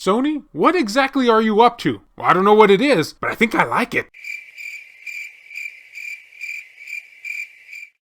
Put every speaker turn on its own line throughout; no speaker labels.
Sony, what exactly are you up to? Well, I don't know what it is, but I think I like it.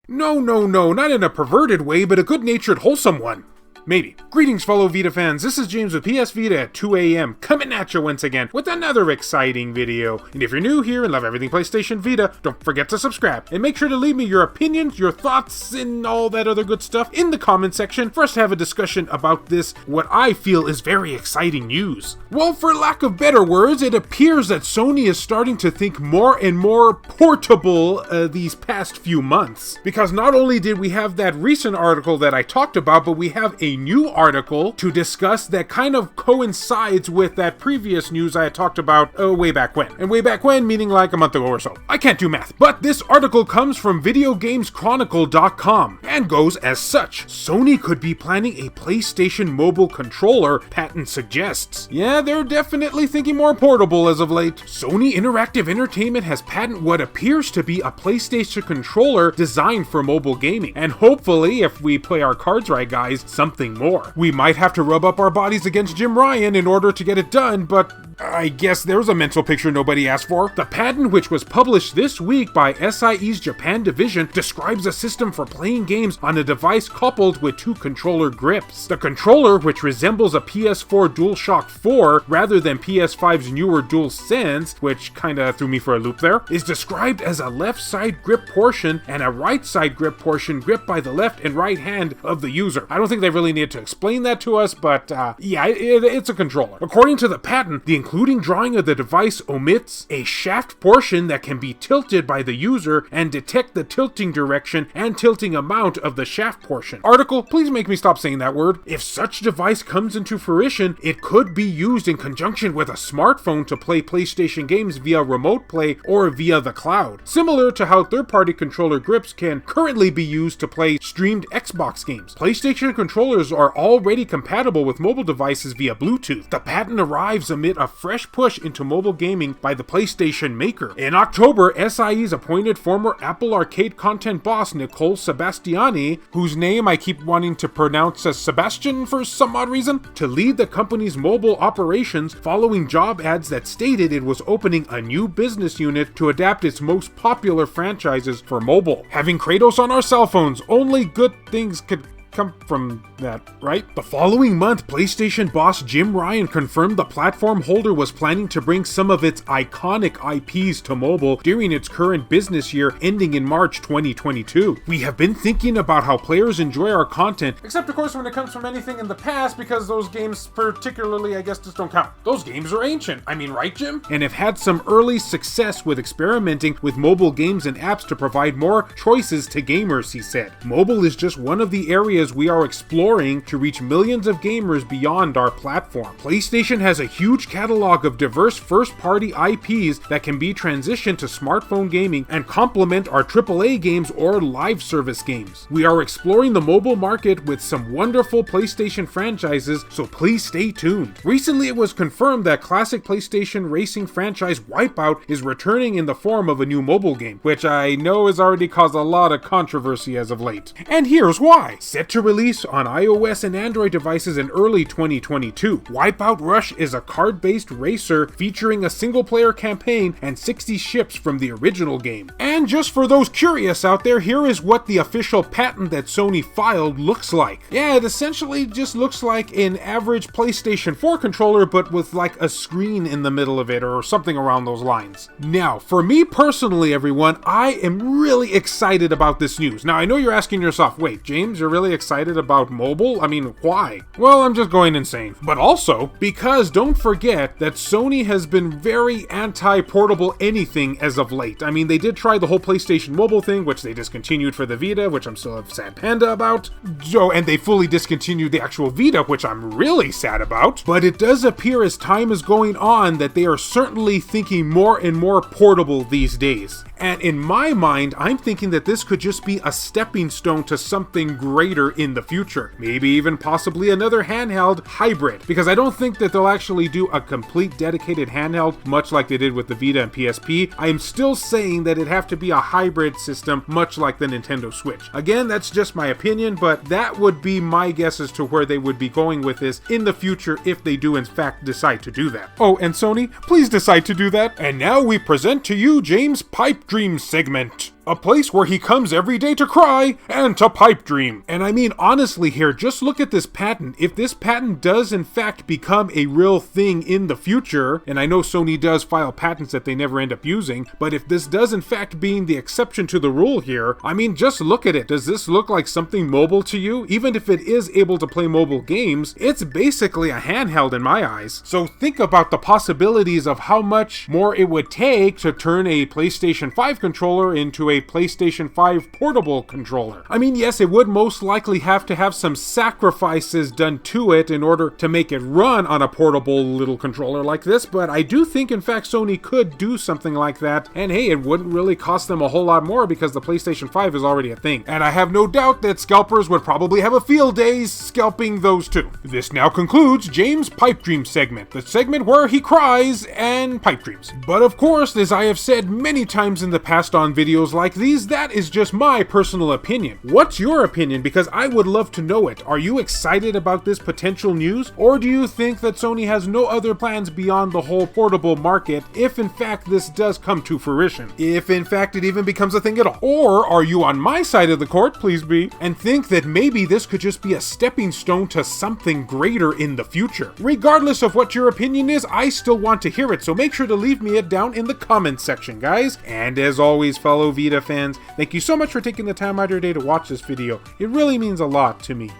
No, not in a perverted way, but a good-natured, wholesome one. Maybe. Greetings, fellow Vita fans. This is James with PSVita at 2 a.m. coming at you once again with another exciting video. And if you're new here and love everything PlayStation Vita, don't forget to subscribe. And make sure to leave me your opinions, your thoughts, and all that other good stuff in the comment section for us to have a discussion about this, what I feel is very exciting news. Well, for lack of better words, it appears that Sony is starting to think more and more portable these past few months. Because not only did we have that recent article that I talked about, but we have a new article to discuss that kind of coincides with that previous news I had talked about way back when. And way back when meaning like a month ago or so. I can't do math. But this article comes from VideoGamesChronicle.com and goes as such. Sony could be planning a PlayStation mobile controller, patent suggests. Yeah, they're definitely thinking more portable as of late. Sony Interactive Entertainment has patented what appears to be a PlayStation controller designed for mobile gaming. And hopefully, if we play our cards right, guys, something more. We might have to rub up our bodies against Jim Ryan in order to get it done, but I guess there's a mental picture nobody asked for. The patent, which was published this week by SIE's Japan division, describes a system for playing games on a device coupled with two controller grips. The controller, which resembles a PS4 DualShock 4 rather than PS5's newer DualSense, which kinda threw me for a loop there, is described as a left side grip portion and a right side grip portion gripped by the left and right hand of the user. I don't think they really need to explain that to us, but yeah, it's a controller. According to the patent, the including drawing of the device omits a shaft portion that can be tilted by the user and detect the tilting direction and tilting amount of the shaft portion. Article, please make me stop saying that word. If such device comes into fruition, it could be used in conjunction with a smartphone to play PlayStation games via remote play or via the cloud, similar to how third-party controller grips can currently be used to play streamed Xbox games. PlayStation controllers are already compatible with mobile devices via Bluetooth. The patent arrives amid a fresh push into mobile gaming by the PlayStation maker. In October, SIE's appointed former Apple Arcade content boss Nicole Sebastiani, whose name I keep wanting to pronounce as Sebastian for some odd reason, to lead the company's mobile operations following job ads that stated it was opening a new business unit to adapt its most popular franchises for mobile. Having Kratos on our cell phones, only good things could come from that, right? The following month, PlayStation boss Jim Ryan confirmed the platform holder was planning to bring some of its iconic IPs to mobile during its current business year ending in March 2022. We have been thinking about how players enjoy our content, except of course when it comes from anything in the past, because those games particularly, I guess, just don't count. Those games are ancient. I mean, right, Jim? And have had some early success with experimenting with mobile games and apps to provide more choices to gamers, he said. Mobile is just one of the areas we are exploring to reach millions of gamers beyond our platform. PlayStation has a huge catalog of diverse first-party IPs that can be transitioned to smartphone gaming and complement our AAA games or live service games. We are exploring the mobile market with some wonderful PlayStation franchises, so please stay tuned. Recently, it was confirmed that classic PlayStation racing franchise Wipeout is returning in the form of a new mobile game, which I know has already caused a lot of controversy as of late. And here's why. Set to release on iOS and Android devices in early 2022. Wipeout Rush is a card-based racer featuring a single-player campaign and 60 ships from the original game. And just for those curious out there, here is what the official patent that Sony filed looks like. Yeah, it essentially just looks like an average PlayStation 4 controller, but with like a screen in the middle of it or something around those lines. Now, for me personally, everyone, I am really excited about this news. Now, I know you're asking yourself, wait, James, you're really excited about mobile? I mean, why? Well, I'm just going insane. But also, because don't forget that Sony has been very anti-portable anything as of late. I mean, they did try the whole PlayStation Mobile thing, which they discontinued for the Vita, which I'm still a sad panda about. And they fully discontinued the actual Vita, which I'm really sad about. But it does appear as time is going on that they are certainly thinking more and more portable these days. And in my mind, I'm thinking that this could just be a stepping stone to something greater in the future. Maybe even possibly another handheld hybrid, because I don't think that they'll actually do a complete dedicated handheld, much like they did with the Vita and PSP. I am still saying that it'd have to be a hybrid system, much like the Nintendo Switch. Again, that's just my opinion, but that would be my guess as to where they would be going with this in the future if they do in fact decide to do that. Oh, and Sony, please decide to do that. And now we present to you James' Pipe Dream segment. A place where he comes every day to cry and to pipe dream. And I mean, honestly here, just look at this patent. If this patent does in fact become a real thing in the future, and I know Sony does file patents that they never end up using, but if this does in fact being the exception to the rule here, I mean, just look at it. Does this look like something mobile to you? Even if it is able to play mobile games, it's basically a handheld in my eyes. So think about the possibilities of how much more it would take to turn a PlayStation 5 controller into a PlayStation 5 portable controller. I mean, yes, it would most likely have to have some sacrifices done to it in order to make it run on a portable little controller like this, but I do think in fact Sony could do something like that, and hey, it wouldn't really cost them a whole lot more because the PlayStation 5 is already a thing. And I have no doubt that scalpers would probably have a field day scalping those too. This now concludes James' Pipe Dream segment, the segment where he cries and pipe dreams. But of course, as I have said many times in the past on videos like these, that is just my personal opinion. What's your opinion? Because I would love to know it. Are you excited about this potential news? Or do you think that Sony has no other plans beyond the whole portable market if in fact this does come to fruition? If in fact it even becomes a thing at all? Or are you on my side of the court, please be, and think that maybe this could just be a stepping stone to something greater in the future? Regardless of what your opinion is, I still want to hear it, so make sure to leave me it down in the comments section, guys. And as always, fellow Vita fans, thank you so much for taking the time out of your day to watch this video. It really means a lot to me.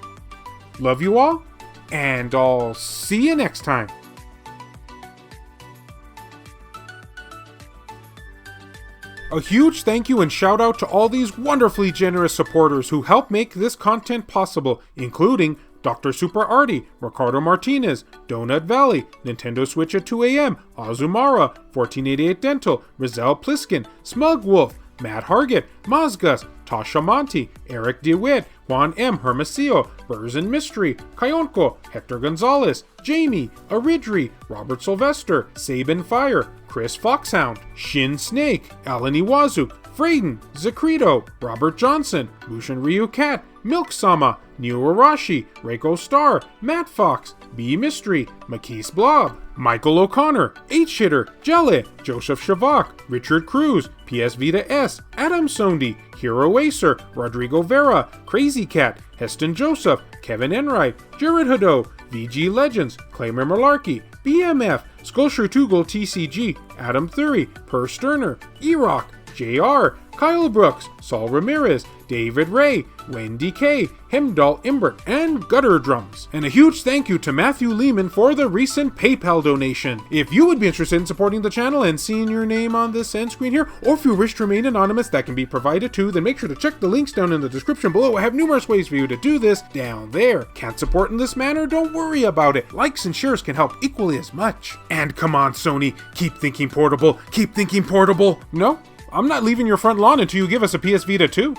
Love you all, and I'll see you next time. A huge thank you and shout out to all these wonderfully generous supporters who help make this content possible, including Dr. Super Artie, Ricardo Martinez, Donut Valley, Nintendo Switch at 2 AM, Azumara, 1488 Dental, Rizal Pliskin, Smug Wolf, Matt Hargett, Mazgus, Tasha Monty, Eric DeWitt, Juan M. Hermosillo, Burzin Mystery, Kayonko, Hector Gonzalez, Jamie, Aridri, Robert Sylvester, Sabin Fire, Chris Foxhound, Shin Snake, Alan Iwazu, Frayden, Zacrito, Robert Johnson, Mushin Ryu Cat, Milk Sama, Neo Arashi, Reiko Star, Matt Fox, B Mystery, Makis Blob, Michael O'Connor, H-Hitter, Jelly, Joseph Shavak, Richard Cruz, PS Vita S, Adam Sondi, Hero Acer, Rodrigo Vera, Crazy Cat, Heston Joseph, Kevin Enright, Jared Hado, VG Legends, Claimer Malarkey, BMF, Sculpture Tugel TCG, Adam Thury, Per Sterner, E-Rock, JR, Kyle Brooks, Saul Ramirez, David Ray, Wendy K, Hemdall Imbert, and Gutter Drums. And a huge thank you to Matthew Lehman for the recent PayPal donation. If you would be interested in supporting the channel and seeing your name on this end screen here, or if you wish to remain anonymous, that can be provided too, then make sure to check the links down in the description below. I have numerous ways for you to do this down there. Can't support in this manner? Don't worry about it. Likes and shares can help equally as much. And come on, Sony, keep thinking portable, keep thinking portable. No? I'm not leaving your front lawn until you give us a PS Vita 2.